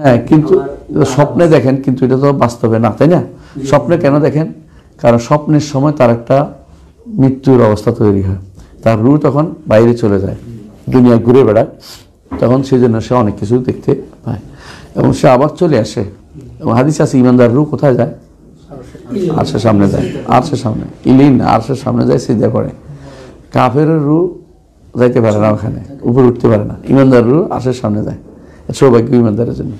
হ্যাঁ, কিন্তু স্বপ্নে দেখেন, কিন্তু এটা তো বাস্তবে না, তাই না? স্বপ্নে কেন দেখেন? কারণ স্বপ্নের সময় তার একটা মৃত্যুর অবস্থা তৈরি হয়, তার রূহ তখন বাইরে চলে যায়, দুনিয়া ঘুরে বেড়ায়, তখন সেই জন্য সে অনেক কিছু দেখতে পায় এবং সে আবার চলে আসে। এবং হাদিস আছে ইমানদার রূহ কোথায় যায়? আরশের সামনে যায়, আরশের সামনে, ইলিন আরশের সামনে যায়, সিজদা করে। কাফেরের রূহ যাইতে পারে না, ওখানে উপরে উঠতে পারে না। ইমানদার রূহ আরশের সামনে যায়, সৌভাগ্য ইমানদারের জন্য।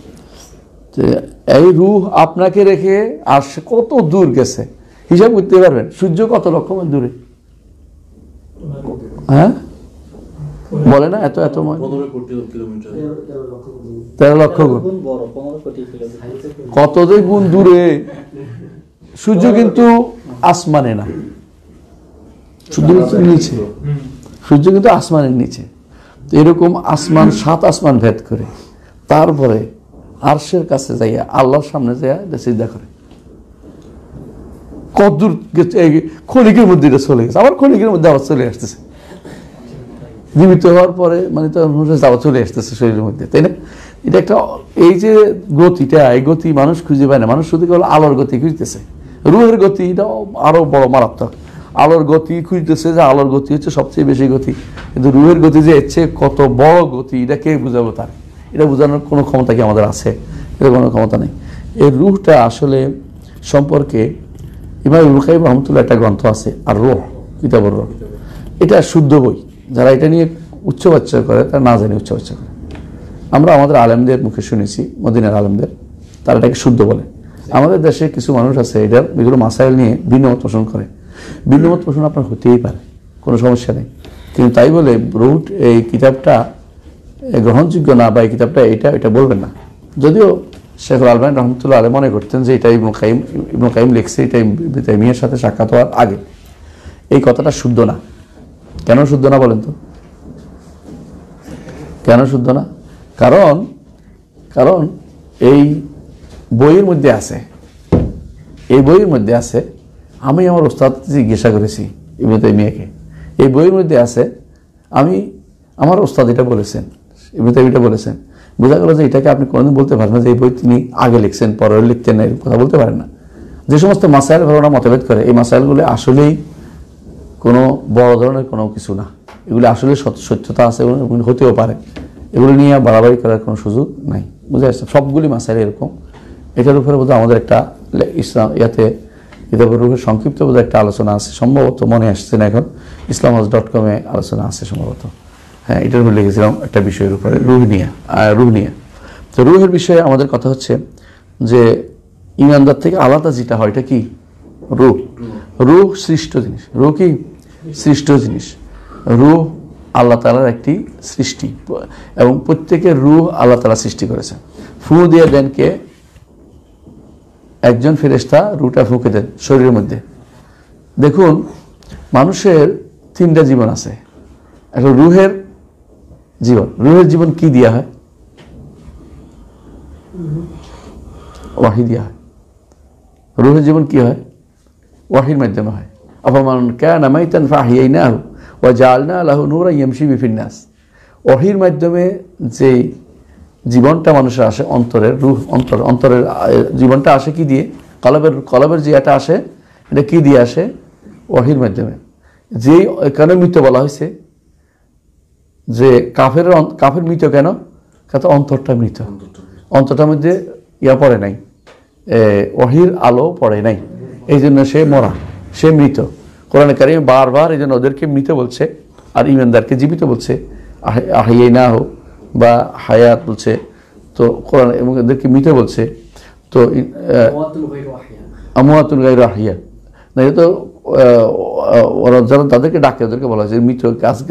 এই রূহ আপনাকে রেখে আরশে কত দূর গেছে হিসাব করতে পারবেন? সূর্য কত লক্ষ মাইল দূরে? হ্যাঁ, বলে না, এত 13 লক্ষ গুণ, কত যে গুণ দূরে। সূর্য কিন্তু আসমানে না, সূর্য নিচে, সূর্য কিন্তু আসমানের নিচে। এরকম আসমান, 7 আসমান ভেদ করে তারপরে আরশের কাছে যাইয়া আল্লাহর সামনে যাইয়া সিজদা করে। কত দূর গেছে? ক্ষণিকের মধ্যে এটা চলে গেছে, আবার ক্ষণিকের মধ্যে আবার চলে আসতেছে। জীবিত হওয়ার পরে মানে তো আবার চলে আসতেছে শরীরের মধ্যে, তাই না? এটা একটা, এই যে গতিটা, এই গতি মানুষ খুঁজে পায় না। মানুষ শুধু কেবল আলোর গতি খুঁজতেছে, রুহের গতি এটা আরো বড় মারাত্মক। আলোর গতি খুঁজতেছে, যে আলোর গতি হচ্ছে সবচেয়ে বেশি গতি, কিন্তু রুহের গতি যে হচ্ছে কত বড় গতি, এটা কে বুঝাবো? তার এটা বোঝানোর কোনো ক্ষমতা কি আমাদের আছে? এটা কোনো ক্ষমতা নেই। এই রুহটা আসলে সম্পর্কে ইমাম ইবনে কাইয়িম রাহমাতুল্লাহ একটা গ্রন্থ আছে, আর রূহ, কিতাবুর রূহ। এটা শুদ্ধ বই, যারা এটা নিয়ে উচ্চবাচ্য করে তারা না জানি উচ্চবাচ্য করে। আমরা আমাদের আলেমদের মুখে শুনেছি, মদিনার আলেমদের, তারা এটাকে শুদ্ধ বলে। আমাদের দেশে কিছু মানুষ আছে এটার এগুলো মাসাইল নিয়ে ভিন্নমত পোষণ করে। ভিন্নমত পোষণ আপনার হতেই পারে, কোনো সমস্যা নেই, কিন্তু তাই বলে রুহ এই কিতাবটা গ্রহণযোগ্য না বা এই কিতাবটা এটা বলবেন না। যদিও শেখ আলবানী রহমতুল্লাহ আলাইহি মনে করতেন যে এটা ইবনে কাইয়িম লিখছে, এটা ইবনে তাইমিয়ার সাথে সাক্ষাৎ হওয়ার আগে। এই কথাটা শুদ্ধ না। কেন শুদ্ধ না বলেন তো? কেন শুদ্ধ না? কারণ এই বইয়ের মধ্যে আছে, এই বইয়ের মধ্যে আছে, আমি আমার ওস্তাদ জিজ্ঞাসা করেছি ইবনে তাইমিয়াকে, এই বইয়ের মধ্যে আছে, আমার ওস্তাদ এটা বলেছেন, ইবনে তাইমিয়া বলেছেন। বোঝা গেল যে এটাকে আপনি কোনোদিন বলতে পারেন না যে এই বই তিনি আগে লিখছেন, পরে লিখতেন না, এরকম কথা বলতে পারেন না। যে সমস্ত মাসাইল ঘটনা মতভেদ করে, এই মাসাইলগুলো আসলেই কোনো বড় ধরনের কোনো কিছু না, এগুলো আসলে সত্যতা আছে, হতেও পারে, এগুলো নিয়ে বাড়াবাড়ি করার কোনো সুযোগ নাই। বুঝে আসছে? সবগুলি মাসাইল এরকম। এটার উপরে বোধহয় আমাদের একটা ইসলাম ইয়াতে কিতাবুর রূহের সংক্ষিপ্ত বোধহয় একটা আলোচনা আছে, সম্ভবত মনে আসছে না এখন, islamhouse.com আলোচনা আছে সম্ভবত। হ্যাঁ, এটার উপরে লিখেছিলাম একটা বিষয়ের উপরে, রূহ নিয়ে। তো রূহের বিষয়ে আমাদের কথা হচ্ছে যে ইমানদার থেকে আলাদা যেটা হয়, এটা কি? রূহ। রূহ সৃষ্ট জিনিস। রূহ কি? সৃষ্ট জিনিস। রূহ আল্লাহ তাআলার একটি সৃষ্টি, এবং প্রত্যেকের রূহ আল্লাহ তাআলা সৃষ্টি করেছেন। ফু দিয়ে দেন কে? একজন ফেরেশতা রূহটা ফুঁকে দেন শরীরের মধ্যে। দেখুন, মানুষের 3টা জীবন আছে। এখন রূহের জীবন কি দিয়া হয়? ওয়াহি দিয়া হয়। রূহের জীবন কি হয়? ওয়াহির মাধ্যমে হয়। আফামান কানা মাইতান ফাহিয়াইনাহু ওয়া জাআলনা লাহু নূরান ইয়ামশি বিহি ফিন-নাস। ওয়াহির মাধ্যমে যে জীবনটা মানুষের আসে, অন্তরের রূহ, অন্তরের জীবনটা আসে কি দিয়ে? কলবের যে এটা আসে, এটা কি দিয়ে আসে? ওয়াহির মাধ্যমে। যেই কেন মৃত বলা হয়েছে যে কাফের মৃত কেন? কারণ অন্তরটা মৃত, অন্তরটার মধ্যে পড়ে নাই, ওয়াহির আলো পড়ে নাই, এই জন্য সে মরা, সে মৃত। কোরআনে কারিমে বারবার এই জন্য ওদেরকে মৃত বলছে, আর ইমানদারকে জীবিত বলছে, আহইয়াইনাহু বা হায়াত বলছে। তো কোরআন এবং এদেরকে মৃত বলছে। তো আমওয়াতুন গায়রু আহইয়া না, এটা তো ওরা যারা তাদেরকে ডাকে ওদেরকে বলা হয়েছে মৃত,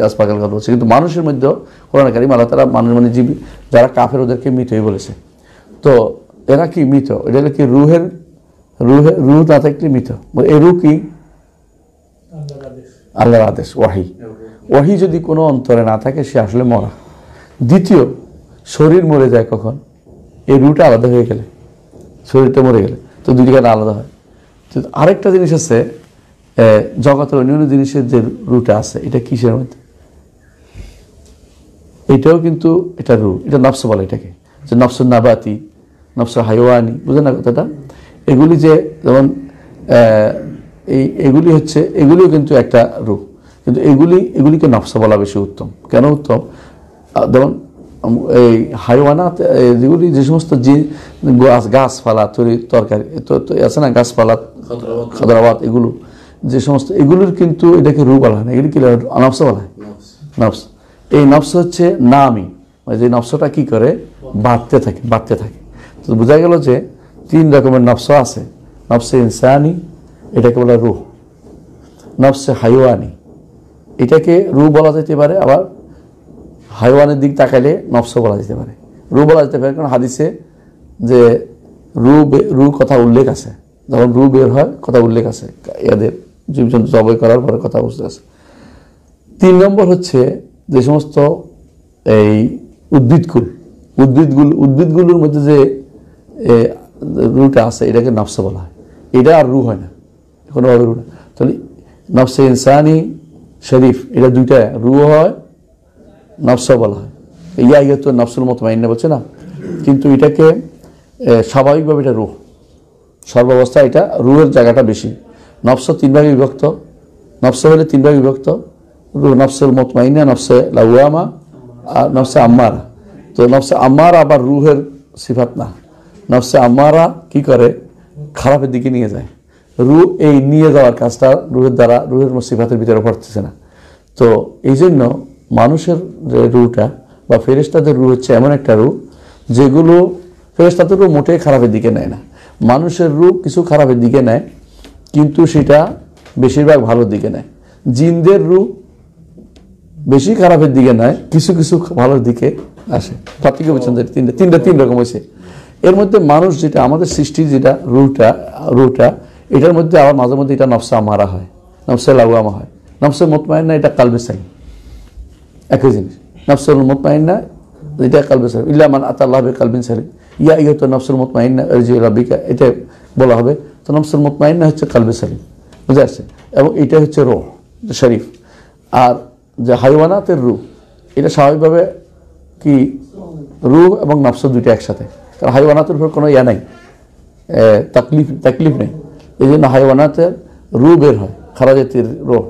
গাছ পাগল কথা বলছে। কিন্তু মানুষের মধ্যে কোরআন কারিম আল্লাহ তাআলা মানুষ মানে জীবী যারা কাফের ওদেরকে মৃতই বলেছে। তো এরা কি মৃত? এটা হলো কি রূহ না থাকলে মৃত। এই রূহ কি? আল্লাহর আদেশ, ওয়াহি যদি কোনো অন্তরে না থাকে সে আসলে মরা। দ্বিতীয়, শরীর মরে যায় কখন? এই রূহটা আলাদা হয়ে গেলে, শরীরটা মরে গেলে তো দুই দিকে আলাদা হয়। তো আরেকটা জিনিস আছে, জগতের অন্যান্য জিনিসের যে রূহটা আছে, এটা কিসের মধ্যে? এটাও কিন্তু এটা রূহ, এটা নফস বলে এটাকে, যে নফসুন নাবাতি, নফস হাইওয়ানি, বুঝলেন না কথাটা? এগুলি যে যেমন এগুলি হচ্ছে, এগুলিও কিন্তু একটা রূহ, কিন্তু এগুলিকে নফস বলা বেশি উত্তম। কেন উত্তম? যেমন এই হাইওয়ানাত যেগুলি, যে সমস্ত গাছপালা তরকারি আছে না, গাছপালা খাদরাবাদ, এগুলো যে সমস্ত, এগুলোর কিন্তু এটাকে রূহ বলা হয় না, এগুলি কি নফস বলা হয়? নফস। এই নফস হচ্ছে নামি, মানে যে নফসটা কি করে বাড়তে থাকে। তো বোঝা গেল যে 3 রকমের নফস আছে। নফসে ইনসানি, এটাকে বলা রূহ। নফসে হাইওয়ানি, এটাকে রূহ বলা যেতে পারে, আবার হাইওয়ানের দিক তাকাইলে নফস বলা যেতে পারে, রূহ বলা যেতে পারে। কারণ হাদিসে যে রূহ কথা উল্লেখ আছে, যখন রূহ বের হয় কথা উল্লেখ আছে, এদের জীবজন্তু জবাই করার পরে কথা বুঝতে আছে। 3 নম্বর হচ্ছে যে সমস্ত এই উদ্ভিদগুলোর মধ্যে যে রূহটা আছে, এটাকে নফস বলা হয়। এটা আর রূহ হয় না, কোনোভাবে রূহ না। তাহলে নফসে ইনসানি শরীফ, এটা দুইটা রূহ হয়, নফস বলা হয়। ইয়া তো নফসুল মুতমাইন্না বলছে না, কিন্তু এটাকে স্বাভাবিকভাবে এটা রূহ, সর্বাবস্থা এটা রূহের জায়গাটা বেশি। নফস 3 ভাগে বিভক্ত, নফস হলে 3 ভাগে বিভক্ত, রূহ নফসুল মুতমাইন্না, নফসে লাওয়ামা আর নফসে আম্মারা। তো নফসে আম্মারা আবার রূহের সিফাত না। নফসে আম্মারা কি করে? খারাপের দিকে নিয়ে যায়। রূহ এই নিয়ে যাওয়ার কাজটা রূহের দ্বারা, রূহের সিফাতের ভিতরে পড়তেছে না। তো এই জন্য মানুষের যে রূহটা বা ফেরেশতাদের রূহ হচ্ছে এমন একটা রূহ যেগুলো, ফেরেশতাদের রূহ মোটেই খারাপের দিকে নেয় না। মানুষের রূহ কিছু খারাপের দিকে নেয়, কিন্তু সেটা বেশিরভাগ ভালোর দিকে নেয়। জিনদের রূহ বেশি খারাপের দিকে নয়, কিছু কিছু ভালোর দিকে আসে। পার্থক্য বুঝছেন? তিনটা 3 রকম হয়েছে। এর মধ্যে মানুষ যেটা, আমাদের সৃষ্টির যেটা রূহটা, এটার মধ্যে আবার মাঝে মধ্যে এটা নফসে আমারা হয়, নফসে লাওয়ামা হয়। নফসে মুতমাইন্না এটা কালবে সালিম, একই জিনিস। নফসুল মুতমাইন্না এটা কালবে সালিম, ইল্লা মান আতাল্লাহ বিকালবিন সালিম। ইয়া আইয়ুহান নফসুল মুতমাইন্না ইরজিউ ইলা রাব্বিকা, এটা বলা হবে। তো নফসুল মুতমাইন্না হচ্ছে কালবে সালিম, বুঝে আসছে? এবং এটা হচ্ছে রূহ শরীফ। আর যে হাইওয়ানাতের রূহ, এটা স্বাভাবিকভাবে কি রূহ এবং নফস দুইটা একসাথে। কারণ হাইওয়ানাতের উপর কোনো নাই, তাকলিফ নেই। এই জন্য হাইওয়ানাতের রূহ বের হয়, খারাজাতির রূহ।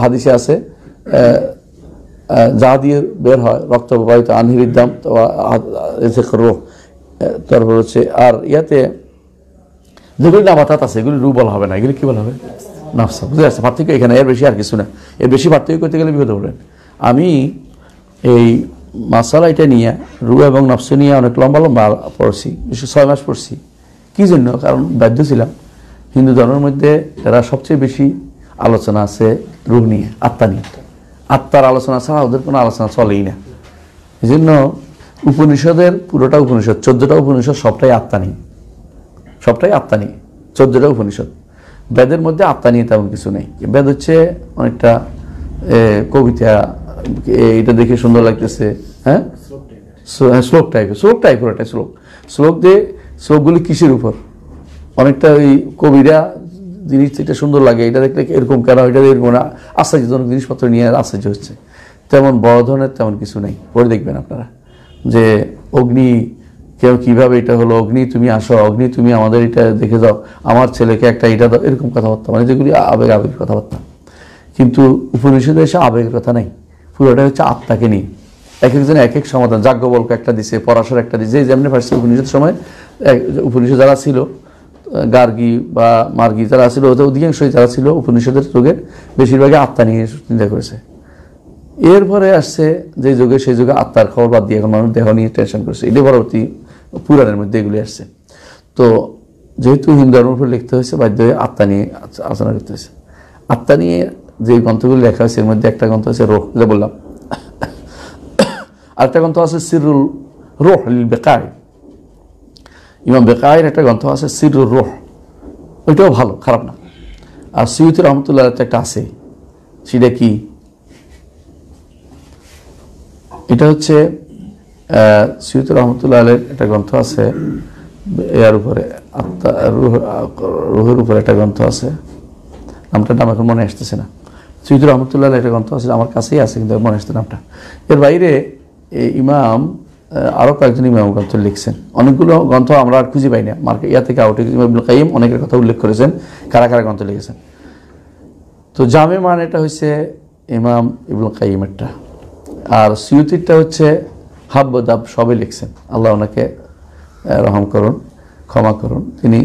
হাদিসে আছে যা দিয়ে বের হয় রক্ত প্রবাহিত আনহিরিদ্দাম, রূহ। তারপর হচ্ছে আর ইয়াতে যেগুলি নাবাতাত আছে, এগুলি রূহ বলা হবে না, এগুলি কি বলা হবে? নফস। বুঝে আসছে পার্থক্য এখানে? এর বেশি আর কিছু না। এর বেশি পার্থক্য করতে গেলে বিপদে পড়বেন। আমি এই মাসালা এটা নিয়ে, রূহ এবং নফস নিয়ে অনেক লম্বা পড়ছি, 6 মাস পড়ছি। কি জন্য? কারণ বাধ্য ছিলাম। হিন্দু ধর্মের মধ্যে এরা সবচেয়ে বেশি আলোচনা আছে রূহ নিয়ে, আত্মা নিয়ে। আত্মার আলোচনা ছাড়া ওদের কোনো আলোচনা চলেই না। এই জন্য উপনিষদের পুরোটা উপনিষদ, 14টা উপনিষদ সবটাই আত্মা নিয়ে, 14টা উপনিষদ। বেদের মধ্যে আত্মা নিয়ে তেমন কিছু নেই। বেদ হচ্ছে অনেকটা কবিতা, এটা দেখে সুন্দর লাগতেছে, হ্যাঁ, শ্লোক টাইপের একটা শ্লোক দিয়ে। শ্লোকগুলি কিসের উপর? অনেকটা ওই কবিরা জিনিস, এটা সুন্দর লাগে, এটা দেখলে এরকম কেন, এটা এরকম না, আশ্চর্যজনক জিনিসপত্র নিয়ে আশ্চর্য হচ্ছে। তেমন বড় ধরনের তেমন কিছু নেই। পরে দেখবেন আপনারা যে অগ্নি কেউ কীভাবে এটা হলো, অগ্নি তুমি আসো, অগ্নি তুমি আমাদের এটা দেখে যাও, আমার ছেলেকে একটা এটা দাও, এরকম কথাবার্তা, মানে যেগুলি আবেগের কথাবার্তা। কিন্তু উপনিষদে এসে আবেগের কথা নেই, পুরোটা হচ্ছে আত্মাকে নিয়ে। এক একজন এক এক সমাধান। যাজ্ঞবল্ক্য একটা দিছে, পরাশর একটা দিছে, যেমনি পারছে উপনিষদের সময় উপনিষদ যারা ছিল, গার্গী বা মার্গী যারা ছিল, অধিকাংশই যারা ছিল উপনিষদের যুগের বেশিরভাগই আত্মা নিয়ে চিন্তা করেছে। এরপরে আসছে যে যুগে, সেই যুগে আত্মার খবর বাদ দিয়ে এখন মানুষ দেহ নিয়ে টেনশন করছে। এটি পরবর্তী পুরাণের মধ্যে এগুলি আসছে। তো যেহেতু হিন্দু ধর্মের উপর লিখতে হয়েছে, বাধ্য হয়ে আত্মা নিয়ে আলোচনা করতে হয়েছে। আত্মা নিয়ে যে গ্রন্থগুলি লেখা হয়েছে, এর মধ্যে একটা গ্রন্থ হচ্ছে রূহ, যা বললাম। আরেকটা গ্রন্থ আছে সিরুল রূহ লিল বেকায়, ইমাম বেকায়ের একটা গ্রন্থ আছে সিরুল রূহ, ওইটাও ভালো, খারাপ না। আর সিয়ুতি রহমতুল্লাহ একটা আছে, সেটা কি? এটা হচ্ছে সিয়ুতি রহমতুল্লাহ একটা গ্রন্থ আছে, এর উপরে আত্মা রূহের উপরে একটা গ্রন্থ আছে, নামটার নাম এখন মনে আসতেছে না। সিয়ুতি রহমতুল্লাহ একটা গ্রন্থ আছে, আমার কাছেই আছে, কিন্তু মনে আসছে নামটা। এর বাইরে ইমাম আরও কয়েকজন ইমাম গ্রন্থ লিখছেন। অনেকগুলো গ্রন্থ আমরা আর খুঁজে পাই না, ইয়া থেকে আউটে। ইবনুল কাইয়িম অনেকের কথা উল্লেখ করেছেন, কারা কারা গ্রন্থ লিখেছেন। তো জামে মানেটা হচ্ছে ইমাম ইবনুল কাইয়িমেরটা, আর সিউতিরটা হচ্ছে হাব্ব দাব সবই লিখছেন। আল্লাহ ওনাকে রহম করুন, ক্ষমা করুন। তিনি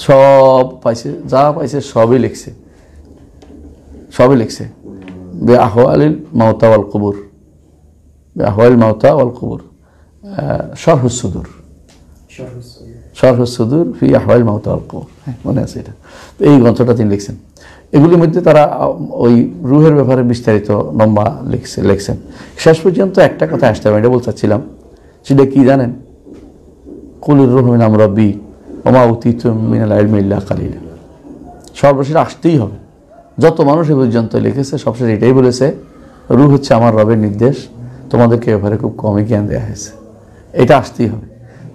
সব পাইছে, যা পাইছে সবই লিখছে, সবই লিখছে। বে আহওয়ালিল মাউতা ওয়াল কুবুর, বে আহওয়ালিল মাউতা ওয়াল কুবুর, শরহুস সুদুর, শরহুস সুদুর ফি আহওয়ালিল মাউতা ওয়াল কুবুর, হ্যাঁ মনে আছে এটা। তো এই গ্রন্থটা তিনি লিখছেন। এগুলির মধ্যে তারা ওই রুহের ব্যাপারে বিস্তারিত লম্বা লিখছেন। শেষ পর্যন্ত একটা কথা আসতে হবে, এটা বলতে চাচ্ছিলাম, সেটা কি জানেন? কুলির রূহ মিন আমরি রাব্বি ওয়া মা উতীতুম মিনাল ইলমি ইল্লা কালিলা। সর্বশেষ আসতেই হবে। যত মানুষ এ পর্যন্ত লিখেছে সবশেষ এটাই বলেছে, রূহ হচ্ছে আমার রবের নির্দেশ, তোমাদেরকে ব্যাপারে খুব কমই জ্ঞান দেওয়া হয়েছে। এটা আসতেই হবে।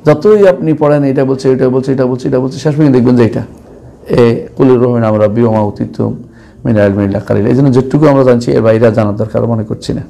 যতই আপনি পড়েন এটা বলছে, এটা বলছে, এটা বলছে, এটা বলছে, শেষ পর্যন্ত দেখবেন যে এটা কুলির রূহ মিন আমরি রাব্বি ওয়া মা উতীতুম মিনাল ইলমি ইল্লা কালিলা। এই জন্য যেটুকু আমরা জানছি এর বাইরে জানার দরকার মনে করছি না।